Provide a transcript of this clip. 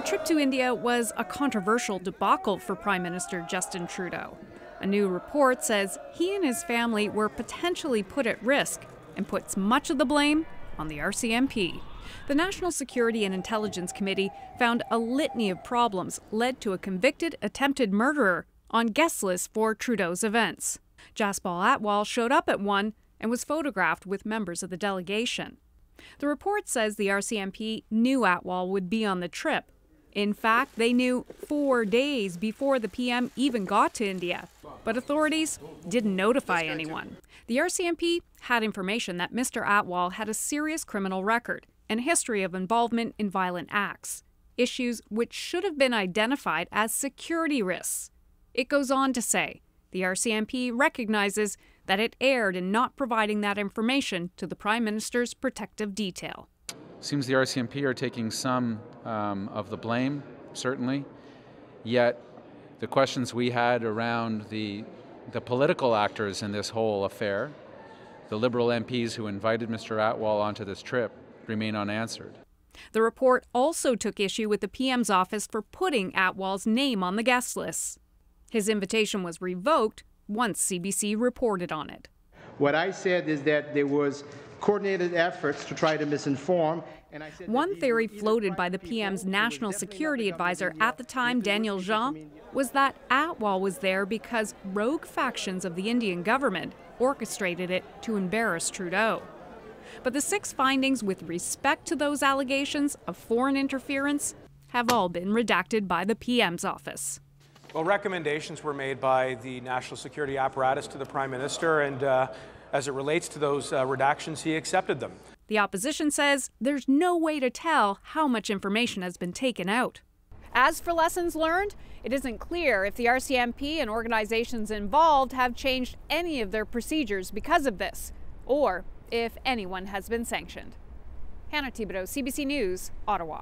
The trip to India was a controversial debacle for Prime Minister Justin Trudeau. A new report says he and his family were potentially put at risk and puts much of the blame on the RCMP. The National Security and Intelligence Committee found a litany of problems led to a convicted attempted murderer on guest lists for Trudeau's events. Jaspal Atwal showed up at one and was photographed with members of the delegation. The report says the RCMP knew Atwal would be on the trip. In fact, they knew 4 days before the PM even got to India, but authorities didn't notify anyone. The RCMP had information that Mr. Atwal had a serious criminal record and a history of involvement in violent acts, issues which should have been identified as security risks. It goes on to say, the RCMP recognizes that it erred in not providing that information to the Prime Minister's protective detail. Seems the RCMP are taking some of the blame, certainly, yet the questions we had around the political actors in this whole affair, the Liberal MPs who invited Mr. Atwal onto this trip, remain unanswered. The report also took issue with the PM's office for putting Atwal's name on the guest list. His invitation was revoked once CBC reported on it. What I said is that there was coordinated efforts to try to misinform. And I said one theory floated by the PM's national security advisor at the time, Daniel Jean, was that Atwal was there because rogue factions of the Indian government orchestrated it to embarrass Trudeau. But the 6 findings with respect to those allegations of foreign interference have all been redacted by the PM's office. Well, recommendations were made by the national security apparatus to the Prime Minister, and as it relates to those redactions, he accepted them. The opposition says there's no way to tell how much information has been taken out. As for lessons learned, it isn't clear if the RCMP and organizations involved have changed any of their procedures because of this, or if anyone has been sanctioned. Hannah Thibodeau, CBC News, Ottawa.